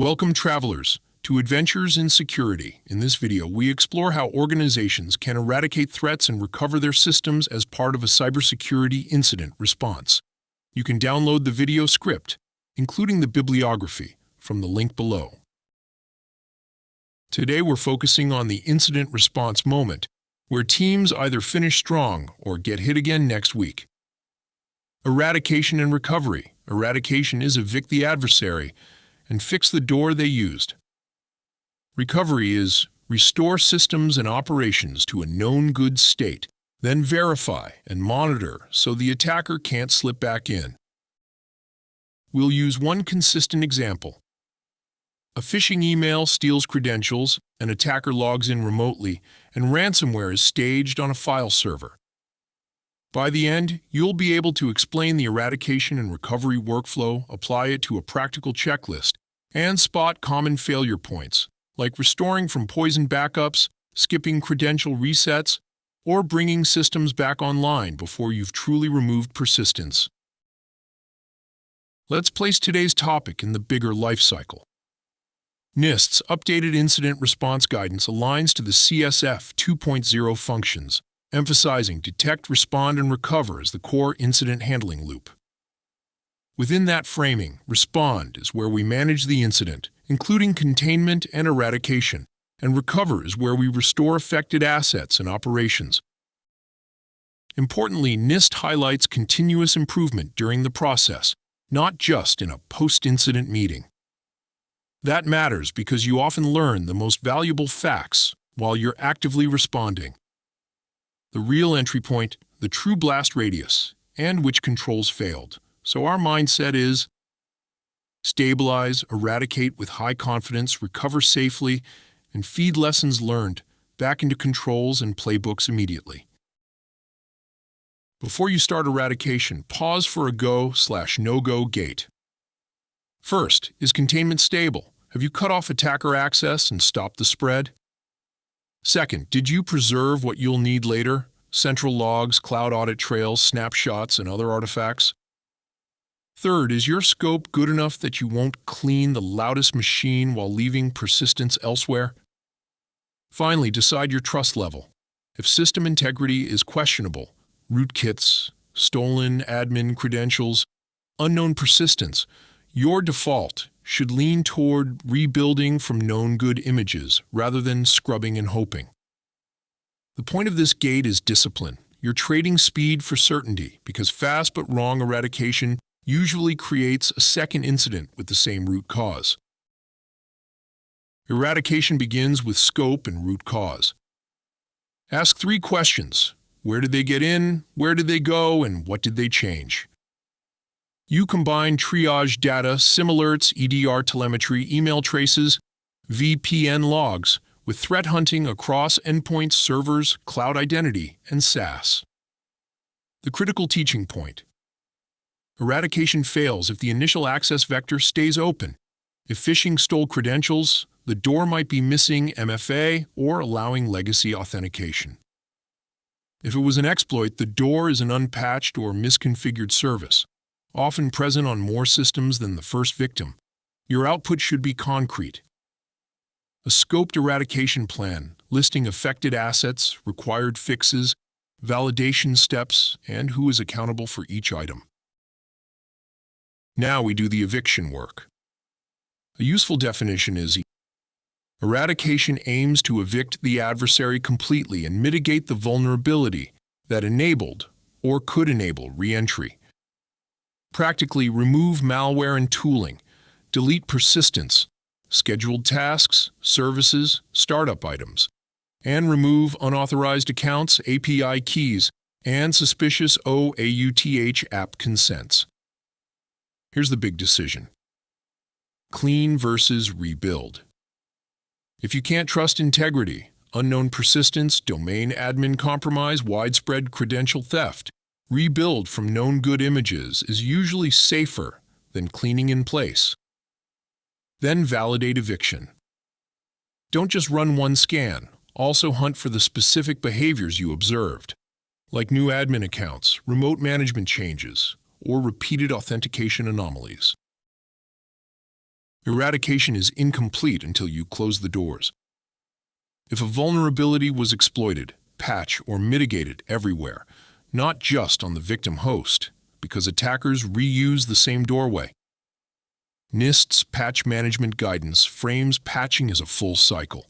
Welcome, travelers, to Adventures in Security. In this video, we explore how organizations can eradicate threats and recover their systems as part of a cybersecurity incident response. You can download the video script, including the bibliography, from the link below. Today, we're focusing on the incident response moment, where teams either finish strong or get hit again next week. Eradication and recovery. Eradication is evict the adversary and fix the door they used. Recovery is restore systems and operations to a known good state, then verify and monitor so the attacker can't slip back in. We'll use one consistent example. A phishing email steals credentials, an attacker logs in remotely, and ransomware is staged on a file server. By the end, you'll be able to explain the eradication and recovery workflow, apply it to a practical checklist, and spot common failure points, like restoring from poison backups, skipping credential resets, or bringing systems back online before you've truly removed persistence. Let's place today's topic in the bigger life cycle. NIST's updated incident response guidance aligns to the CSF 2.0 functions, emphasizing detect, respond, and recover as the core incident handling loop. Within that framing, respond is where we manage the incident, including containment and eradication, and recover is where we restore affected assets and operations. Importantly, NIST highlights continuous improvement during the process, not just in a post-incident meeting. That matters because you often learn the most valuable facts while you're actively responding. The real entry point, the true blast radius, and which controls failed. So our mindset is stabilize, eradicate with high confidence, recover safely, and feed lessons learned back into controls and playbooks immediately. Before you start eradication, pause for a go/no-go gate. First, is containment stable? Have you cut off attacker access and stopped the spread? Second, did you preserve what you'll need later? Central logs, cloud audit trails, snapshots, and other artifacts? Third, is your scope good enough that you won't clean the loudest machine while leaving persistence elsewhere? Finally, decide your trust level. If system integrity is questionable, rootkits, stolen admin credentials, unknown persistence, your default should lean toward rebuilding from known good images rather than scrubbing and hoping. The point of this gate is discipline. You're trading speed for certainty because fast but wrong eradication usually creates a second incident with the same root cause. Eradication begins with scope and root cause. Ask 3 questions. Where did they get in? Where did they go? And what did they change? You combine triage data, SIM alerts, EDR telemetry, email traces, VPN logs, with threat hunting across endpoints, servers, cloud identity, and SaaS. The critical teaching point. Eradication fails if the initial access vector stays open. If phishing stole credentials, the door might be missing MFA or allowing legacy authentication. If it was an exploit, the door is an unpatched or misconfigured service, often present on more systems than the first victim. Your output should be concrete. A scoped eradication plan, listing affected assets, required fixes, validation steps, and who is accountable for each item. Now we do the eviction work. A useful definition is eradication aims to evict the adversary completely and mitigate the vulnerability that enabled or could enable re-entry. Practically remove malware and tooling, delete persistence, scheduled tasks, services, startup items, and remove unauthorized accounts, API keys, and suspicious OAuth app consents. Here's the big decision. Clean versus rebuild. If you can't trust integrity, unknown persistence, domain admin compromise, widespread credential theft, rebuild from known good images is usually safer than cleaning in place. Then validate eviction. Don't just run one scan, also hunt for the specific behaviors you observed, like new admin accounts, remote management changes, or repeated authentication anomalies. Eradication is incomplete until you close the doors. If a vulnerability was exploited, patch or mitigated everywhere, not just on the victim host, because attackers reuse the same doorway. NIST's patch management guidance frames patching as a full cycle.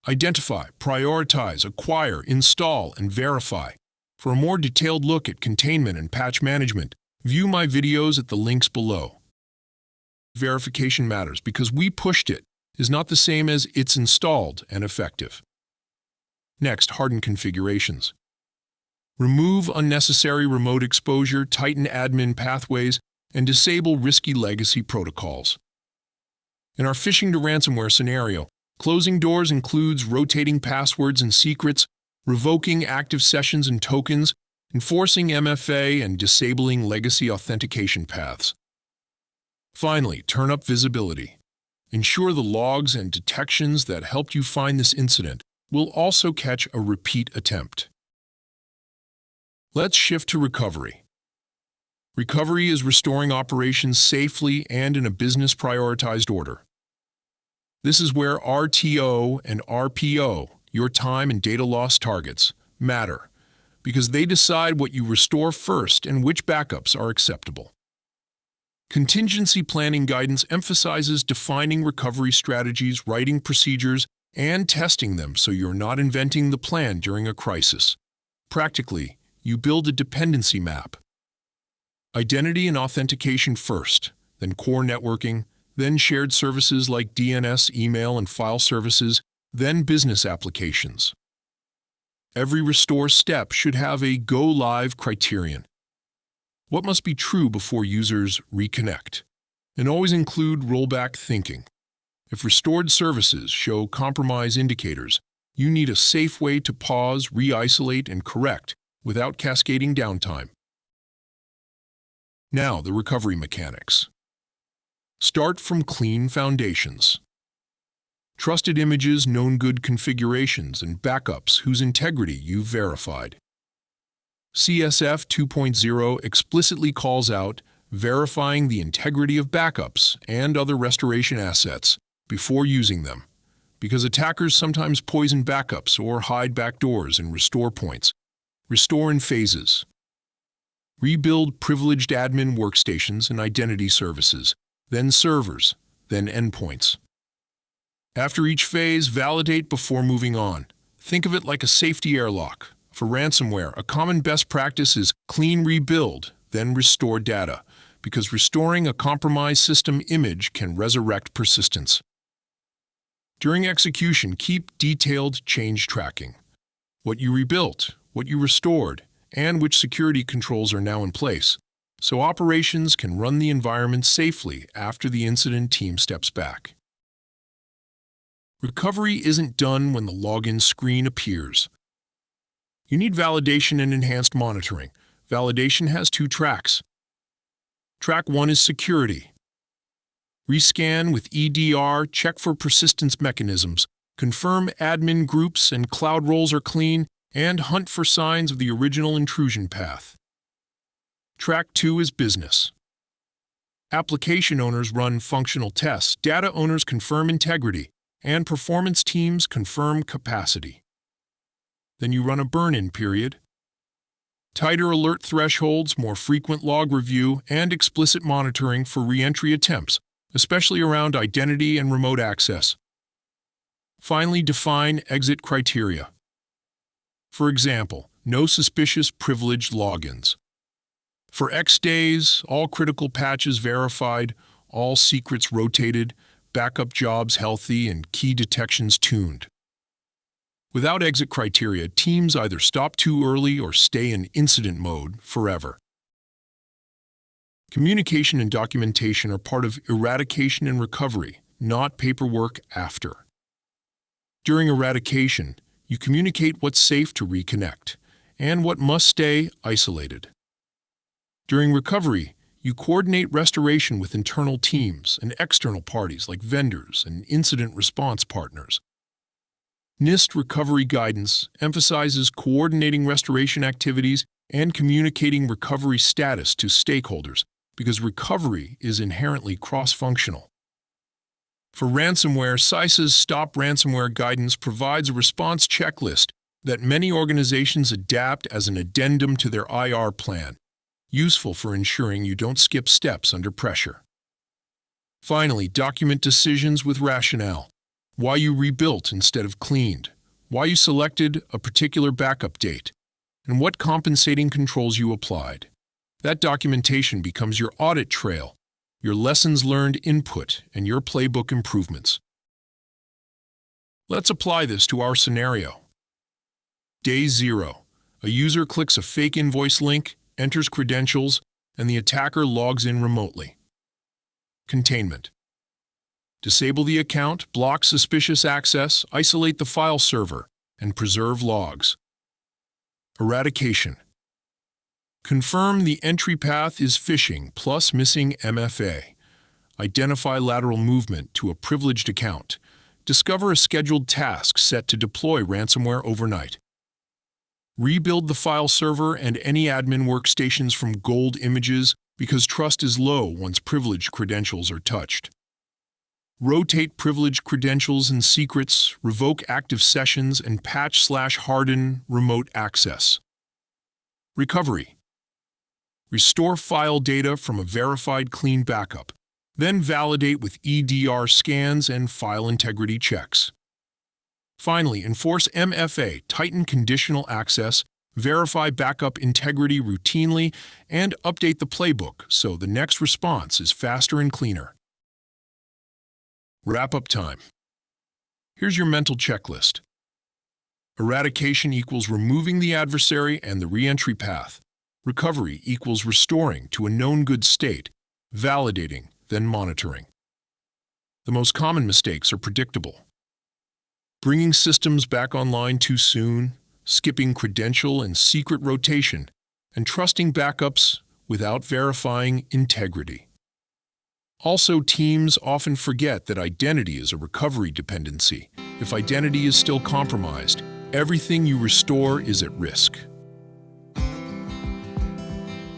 Identify, prioritize, acquire, install, and verify. For a more detailed look at containment and patch management, view my videos at the links below. Verification matters because we pushed it is not the same as it's installed and effective. Next, harden configurations. Remove unnecessary remote exposure, tighten admin pathways, and disable risky legacy protocols. In our phishing to ransomware scenario, closing doors includes rotating passwords and secrets, revoking active sessions and tokens, enforcing MFA, and disabling legacy authentication paths. Finally, turn up visibility. Ensure the logs and detections that helped you find this incident will also catch a repeat attempt. Let's shift to recovery. Recovery is restoring operations safely and in a business-prioritized order. This is where RTO and RPO, your time and data loss targets, matter, because they decide what you restore first and which backups are acceptable. Contingency planning guidance emphasizes defining recovery strategies, writing procedures, and testing them so you're not inventing the plan during a crisis. Practically, you build a dependency map. Identity and authentication first, then core networking, then shared services like DNS, email, and file services, then business applications. Every restore step should have a go-live criterion. What must be true before users reconnect? And always include rollback thinking. If restored services show compromise indicators, you need a safe way to pause, re-isolate, and correct without cascading downtime. Now, the recovery mechanics. Start from clean foundations. Trusted images, known good configurations, and backups whose integrity you've verified. CSF 2.0 explicitly calls out verifying the integrity of backups and other restoration assets before using them, because attackers sometimes poison backups or hide backdoors in restore points. Restore in phases. Rebuild privileged admin workstations and identity services, then servers, then endpoints. After each phase, validate before moving on. Think of it like a safety airlock. For ransomware, a common best practice is clean rebuild, then restore data, because restoring a compromised system image can resurrect persistence. During execution, keep detailed change tracking. What you rebuilt, what you restored, and which security controls are now in place, so operations can run the environment safely after the incident team steps back. Recovery isn't done when the login screen appears. You need validation and enhanced monitoring. Validation has two tracks. Track 1 is security. Rescan with EDR, check for persistence mechanisms, confirm admin groups and cloud roles are clean, and hunt for signs of the original intrusion path. Track 2 is business. Application owners run functional tests, data owners confirm integrity, and performance teams confirm capacity. Then you run a burn-in period. Tighter alert thresholds, more frequent log review, and explicit monitoring for re-entry attempts, especially around identity and remote access. Finally, define exit criteria. For example, no suspicious privileged logins. For X days, all critical patches verified, all secrets rotated, backup jobs healthy, and key detections tuned. Without exit criteria, teams either stop too early or stay in incident mode forever. Communication and documentation are part of eradication and recovery, not paperwork after. During eradication, you communicate what's safe to reconnect and what must stay isolated. During recovery, you coordinate restoration with internal teams and external parties like vendors and incident response partners. NIST recovery guidance emphasizes coordinating restoration activities and communicating recovery status to stakeholders because recovery is inherently cross-functional. For ransomware, CISA's Stop Ransomware Guidance provides a response checklist that many organizations adapt as an addendum to their IR plan, useful for ensuring you don't skip steps under pressure. Finally, document decisions with rationale. Why you rebuilt instead of cleaned, why you selected a particular backup date, and what compensating controls you applied. That documentation becomes your audit trail, your lessons learned input, and your playbook improvements. Let's apply this to our scenario. Day 0. A user clicks a fake invoice link, enters credentials, and the attacker logs in remotely. Containment. Disable the account, block suspicious access, isolate the file server, and preserve logs. Eradication. Confirm the entry path is phishing plus missing MFA. Identify lateral movement to a privileged account. Discover a scheduled task set to deploy ransomware overnight. Rebuild the file server and any admin workstations from gold images because trust is low once privileged credentials are touched. Rotate privileged credentials and secrets, revoke active sessions, and patch/harden remote access. Recovery. Restore file data from a verified clean backup, then validate with EDR scans and file integrity checks. Finally, enforce MFA, tighten conditional access, verify backup integrity routinely, and update the playbook so the next response is faster and cleaner. Wrap-up time. Here's your mental checklist. Eradication equals removing the adversary and the re-entry path. Recovery equals restoring to a known good state, validating, then monitoring. The most common mistakes are predictable. Bringing systems back online too soon, skipping credential and secret rotation, and trusting backups without verifying integrity. Also, teams often forget that identity is a recovery dependency. If identity is still compromised, everything you restore is at risk.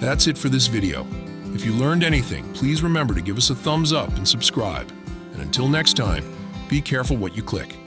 That's it for this video. If you learned anything, please remember to give us a thumbs up and subscribe. And until next time, be careful what you click.